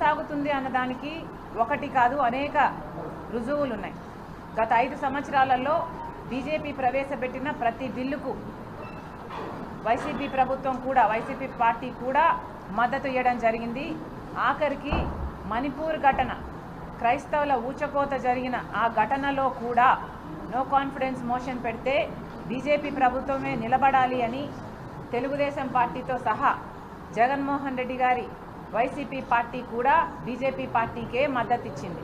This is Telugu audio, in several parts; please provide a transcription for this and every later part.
కొనసాగుతుంది అన్నదానికి ఒకటి కాదు అనేక రుజువులు ఉన్నాయి. గత 5 సంవత్సరాలలో బీజేపీ ప్రవేశపెట్టిన ప్రతి బిల్లుకు వైసీపీ ప్రభుత్వం కూడా వైసీపీ పార్టీ కూడా మద్దతు ఇవ్వడం జరిగింది. ఆఖరికి మణిపూర్ ఘటన క్రైస్తవుల ఊచకోత జరిగిన ఆ ఘటనలో కూడా నో కాన్ఫిడెన్స్ మోషన్ పెడితే బీజేపీ ప్రభుత్వమే నిలబడాలి అని తెలుగుదేశం పార్టీతో సహా జగన్మోహన్ రెడ్డి గారి వైసీపీ పార్టీ కూడా బీజేపీ పార్టీకే మద్దతు ఇచ్చింది.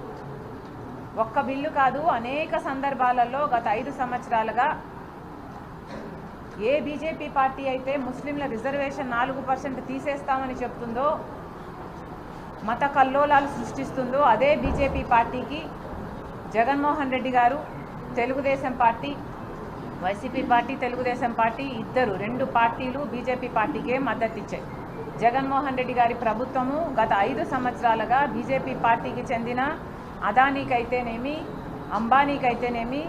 ఒక్క బిల్లు కాదు అనేక సందర్భాలలో గత 5 సంవత్సరాలుగా ఏ బీజేపీ పార్టీ అయితే ముస్లింల రిజర్వేషన్ 4% తీసేస్తామని చెప్తుందో మత కల్లోలాలు సృష్టిస్తుందో అదే బీజేపీ పార్టీకి జగన్మోహన్ రెడ్డి గారు Telugu Desam party YCP party Telugu Desam party ఇద్దరు 2 పార్టీలు బీజేపీ పార్టీకే మద్దతు ఇచ్చాయి. జగన్మోహన్ రెడ్డి గారి ప్రభుత్వము గత 5 సంవత్సరాలుగా బీజేపీ పార్టీకి చెందిన అదానీకైతేనేమి అంబానీకైతేనేమి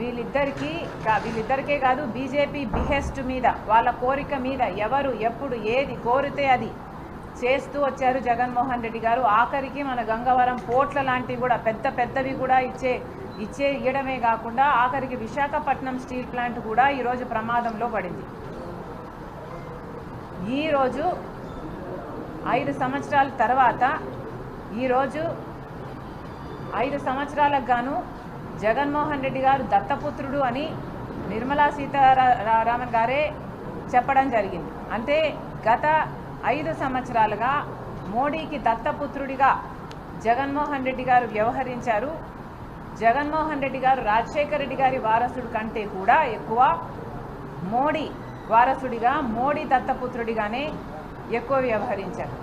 వీళ్ళిద్దరికే కాదు బీజేపీ బిహెస్ట్ మీద వాళ్ళ కోరిక మీద ఎవరు ఎప్పుడు ఏది కోరితే అది చేస్తూ వచ్చారు జగన్మోహన్ రెడ్డి గారు. ఆఖరికి మన గంగవరం పోర్ట్ల లాంటివి కూడా పెద్దవి కూడా ఇవ్వడమే కాకుండా ఆఖరికి విశాఖపట్నం స్టీల్ ప్లాంట్ కూడా ఈరోజు ప్రమాదంలో పడింది. ఈరోజు 5 సంవత్సరాల తర్వాత ఈరోజు 5 సంవత్సరాలకు గాను జగన్మోహన్ రెడ్డి గారు దత్తపుత్రుడు అని నిర్మలా సీతారామన్ గారే చెప్పడం జరిగింది. అంటే గత 5 సంవత్సరాలుగా మోడీకి దత్తపుత్రుడిగా జగన్మోహన్ రెడ్డి గారు వ్యవహరించారు. జగన్మోహన్ రెడ్డి గారు రాజశేఖర రెడ్డి గారి వారసుడి కంటే కూడా ఎక్కువ మోడీ వారసుడిగా మోడీ దత్తపుత్రుడిగానే ఎక్కువ వ్యవహరించారు.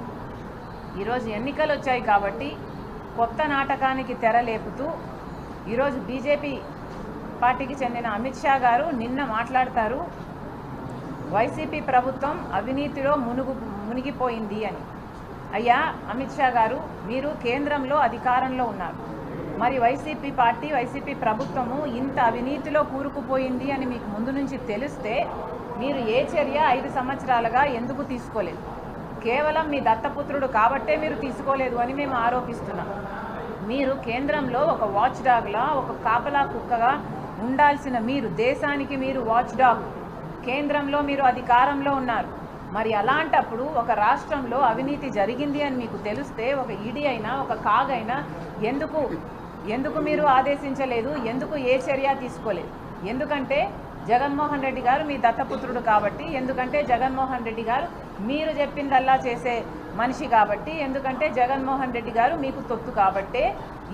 ఈరోజు ఎన్నికలు వచ్చాయి కాబట్టి కొత్త నాటకానికి తెరలేపుతూ ఈరోజు బీజేపీ పార్టీకి చెందిన అమిత్ షా గారు నిన్న మాట్లాడతారు వైసీపీ ప్రభుత్వం అవినీతిలో మునిగిపోయింది అని. అయ్యా అమిత్ షా గారు, మీరు కేంద్రంలో అధికారంలో ఉన్నారు. మరి వైసీపీ పార్టీ వైసీపీ ప్రభుత్వము ఇంత అవినీతిలో కూరుకుపోయింది అని మీకు ముందు నుంచి తెలిస్తే మీరు ఏ చర్య 5 సంవత్సరాలుగా ఎందుకు తీసుకోలేదు? కేవలం మీ దత్తపుత్రుడు కాబట్టే మీరు తీసుకోలేదు అని మేము ఆరోపిస్తున్నాం. మీరు కేంద్రంలో ఒక వాచ్ డాగ్లా ఒక కాపలా కుక్కగా ఉండాల్సిన మీరు దేశానికి మీరు వాచ్ డాగ్, కేంద్రంలో మీరు అధికారంలో ఉన్నారు. మరి అలాంటప్పుడు ఒక రాష్ట్రంలో అవినీతి జరిగింది అని మీకు తెలిస్తే ఒక ఈడీ అయినా ఒక కాగ్ అయినా ఎందుకు మీరు ఆదేశించలేదు? ఎందుకు ఏ చర్య తీసుకోలేదు? ఎందుకంటే జగన్మోహన్ రెడ్డి గారు మీ దత్తపుత్రుడు కాబట్టి, ఎందుకంటే జగన్మోహన్ రెడ్డి గారు మీరు చెప్పిందల్లా చేసే మనిషి కాబట్టి, ఎందుకంటే జగన్మోహన్ రెడ్డి గారు మీకు తొత్తు కాబట్టే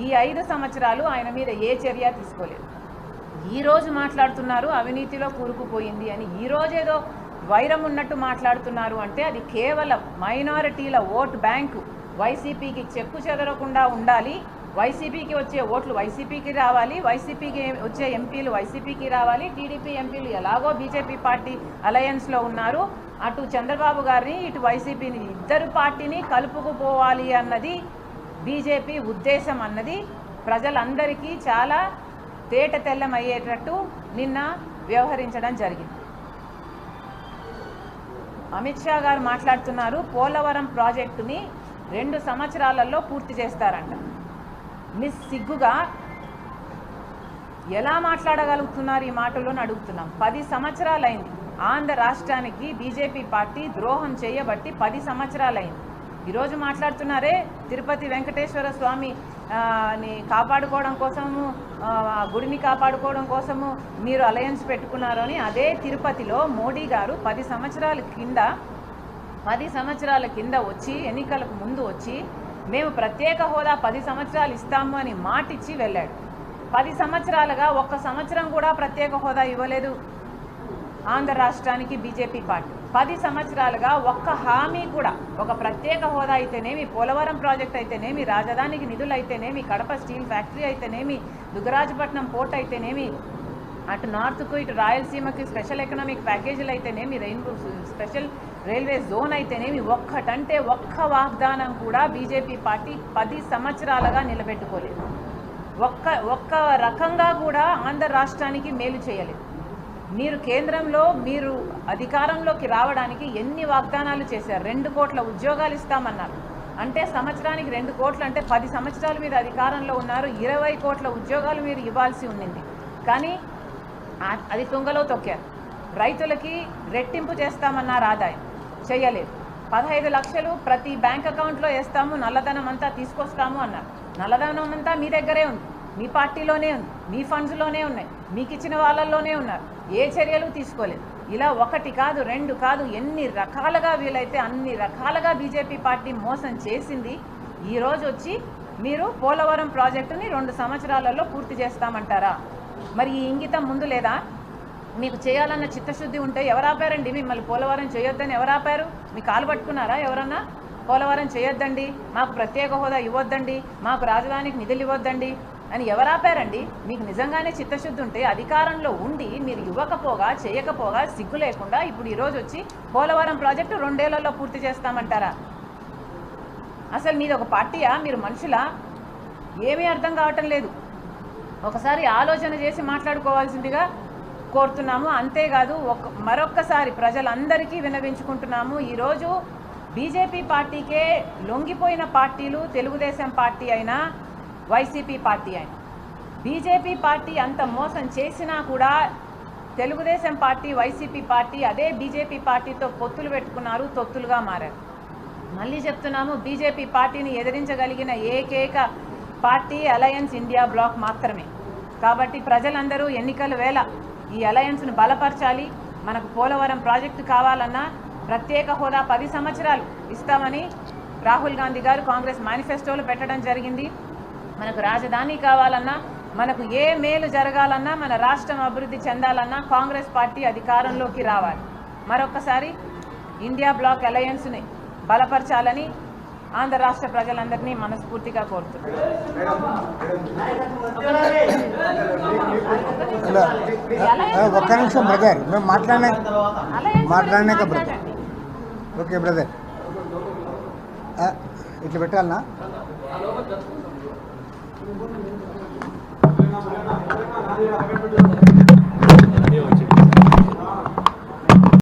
ఈ 5 సంవత్సరాలు ఆయన మీద ఏ చర్య తీసుకోలేదు. ఈరోజు మాట్లాడుతున్నారు అవినీతిలో కూరుకుపోయింది అని. ఈరోజేదో వైరం ఉన్నట్టు మాట్లాడుతున్నారు అంటే అది కేవలం మైనారిటీల ఓటు బ్యాంకు వైసీపీకి చెక్కు చెదరకుండా ఉండాలి. వైసీపీకి వచ్చే ఓట్లు వైసీపీకి రావాలి, వైసీపీకి వచ్చే ఎంపీలు వైసీపీకి రావాలి. టీడీపీ ఎంపీలు ఎలాగో బీజేపీ పార్టీ అలయన్స్లో ఉన్నారు, అటు చంద్రబాబు గారిని ఇటు వైసీపీని ఇద్దరు పార్టీని కలుపుకుపోవాలి అన్నది బీజేపీ ఉద్దేశం అన్నది ప్రజలందరికీ చాలా తేట తెల్లమయ్యేటట్టు నిన్న వ్యవహరించడం జరిగింది. అమిత్ షా గారు మాట్లాడుతున్నారు పోలవరం ప్రాజెక్టుని 2 సంవత్సరాలలో పూర్తి చేస్తారంట. మిస్ సిగ్గుగా ఎలా మాట్లాడగలుగుతున్నారు ఈ మాటలను అడుగుతున్నాం. 10 సంవత్సరాలైంది ఆంధ్ర రాష్ట్రానికి బీజేపీ పార్టీ ద్రోహం చేయబట్టి 10 సంవత్సరాలైంది. ఈరోజు మాట్లాడుతున్నారే తిరుపతి వెంకటేశ్వర స్వామి ని కాపాడుకోవడం కోసము, గుడిని కాపాడుకోవడం కోసము మీరు అలయన్స్ పెట్టుకున్నారు అని. అదే తిరుపతిలో మోడీ గారు 10 సంవత్సరాల కింద వచ్చి ఎన్నికలకు ముందు వచ్చి మేము ప్రత్యేక హోదా 10 సంవత్సరాలు ఇస్తాము అని మాటిచ్చి వెళ్ళాడు. 10 సంవత్సరాలుగా 1 సంవత్సరం కూడా ప్రత్యేక హోదా ఇవ్వలేదు ఆంధ్ర రాష్ట్రానికి బీజేపీ పార్టీ. 10 సంవత్సరాలుగా ఒక్క హామీ కూడా, ఒక ప్రత్యేక హోదా అయితేనేమి, పోలవరం ప్రాజెక్ట్ అయితేనేమి, రాజధానికి నిధులు అయితేనేమి, కడప స్టీల్ ఫ్యాక్టరీ అయితేనేమి, దుగ్గరాజపట్నం పోర్ట్ అయితేనేమి, అటు నార్త్కు ఇటు రాయలసీమకి స్పెషల్ ఎకనామిక్ ప్యాకేజీలు అయితేనేమి, స్పెషల్ రైల్వే జోన్ అయితేనేమి, ఒక్కటంటే ఒక్క వాగ్దానం కూడా బీజేపీ పార్టీ 10 సంవత్సరాలుగా నిలబెట్టుకోలేదు. ఒక్క రకంగా కూడా ఆంధ్ర రాష్ట్రానికి మేలు చేయలేదు. మీరు కేంద్రంలో మీరు అధికారంలోకి రావడానికి ఎన్ని వాగ్దానాలు చేశారు? 2 కోట్ల ఉద్యోగాలు ఇస్తామన్నారు. అంటే సంవత్సరానికి 2 కోట్లు అంటే 10 సంవత్సరాలు మీరు అధికారంలో ఉన్నారు, 20 కోట్ల ఉద్యోగాలు మీరు ఇవ్వాల్సి ఉండింది. కానీ అది తుంగలో తొక్కారు. రైతులకి రెట్టింపు చేస్తామన్నారు, ఆదాయం చేయలేదు. 15 లక్షలు ప్రతి బ్యాంక్ అకౌంట్లో వేస్తాము, నల్లధనం అంతా తీసుకొస్తాము అన్నారు. నల్లధనం అంతా మీ దగ్గరే ఉంది, మీ పార్టీలోనే ఉంది, మీ ఫండ్స్లోనే ఉన్నాయి, మీకు ఇచ్చిన వాళ్ళల్లోనే ఉన్నారు. ఏ చర్యలు తీసుకోలేదు. ఇలా 1 కాదు 2 కాదు, ఎన్ని రకాలుగా వీలైతే అన్ని రకాలుగా బీజేపీ పార్టీ మోసం చేసింది. ఈరోజు వచ్చి మీరు పోలవరం ప్రాజెక్టుని 2 సంవత్సరాలలో పూర్తి చేస్తామంటారా? మరి ఈ ఇంగితం ముందు లేదా? మీకు చేయాలన్న చిత్తశుద్ధి ఉంటే ఎవరు ఆపారండి మిమ్మల్ని పోలవరం చేయొద్దని? ఎవరు ఆపారు? మీ కాలు పట్టుకున్నారా ఎవరన్నా? పోలవరం చేయొద్దండి, మాకు ప్రత్యేక హోదా ఇవ్వొద్దండి, మాకు రాజధానికి నిధులు ఇవ్వొద్దండి అని ఎవరు ఆపారండి? మీకు నిజంగానే చిత్తశుద్ధి ఉంటే అధికారంలో ఉండి మీరు ఇవ్వకపోగా చేయకపోగా సిగ్గు లేకుండా ఇప్పుడు ఈరోజు వచ్చి పోలవరం ప్రాజెక్టు 2 ఏళ్లలో పూర్తి చేస్తామంటారా? అసలు మీది ఒక పార్టీయా? మీరు మనుషులా? ఏమీ అర్థం కావటం లేదు. ఒకసారి ఆలోచన చేసి మాట్లాడుకోవాల్సిందిగా కోరుతున్నాము. అంతేకాదు మరొక్కసారి ప్రజలందరికీ విన్నవించుకుంటున్నాము. ఈరోజు బీజేపీ పార్టీకే లొంగిపోయిన పార్టీలు తెలుగుదేశం పార్టీ అయినా వైసీపీ పార్టీ అయినా, బీజేపీ పార్టీ అంత మోసం చేసినా కూడా తెలుగుదేశం పార్టీ వైసీపీ పార్టీ అదే బీజేపీ పార్టీతో పొత్తులు పెట్టుకున్నారు, తొత్తులుగా మారారు. మళ్ళీ చెప్తున్నాము, బీజేపీ పార్టీని ఎదిరించగలిగిన ఏకైక పార్టీ అలయన్స్ ఇండియా బ్లాక్ మాత్రమే. కాబట్టి ప్రజలందరూ ఎన్నికల వేళ ఈ అలయన్స్ను బలపరచాలి. మనకు పోలవరం ప్రాజెక్టు కావాలన్నా ప్రత్యేక హోదా 10 సంవత్సరాలు ఇస్తామని రాహుల్ గాంధీ గారు కాంగ్రెస్ మేనిఫెస్టోలో పెట్టడం జరిగింది. మనకు రాజధాని కావాలన్నా, మనకు ఏ మేలు జరగాలన్నా, మన రాష్ట్రం అభివృద్ధి చెందాలన్నా కాంగ్రెస్ పార్టీ అధికారంలోకి రావాలి. మరొకసారి ఇండియా బ్లాక్ అలయన్స్ని బలపరచాలని ఆంధ్ర రాష్ట్ర ప్రజలందరినీ మనస్ఫూర్తిగా కోరుతున్నాను. ఒక్క నిమిషం బ్రదర్, మేము మాట్లాడినాక బ్రదర్. ఓకే బ్రదర్, ఇట్లా పెట్టాలనా? Gracias.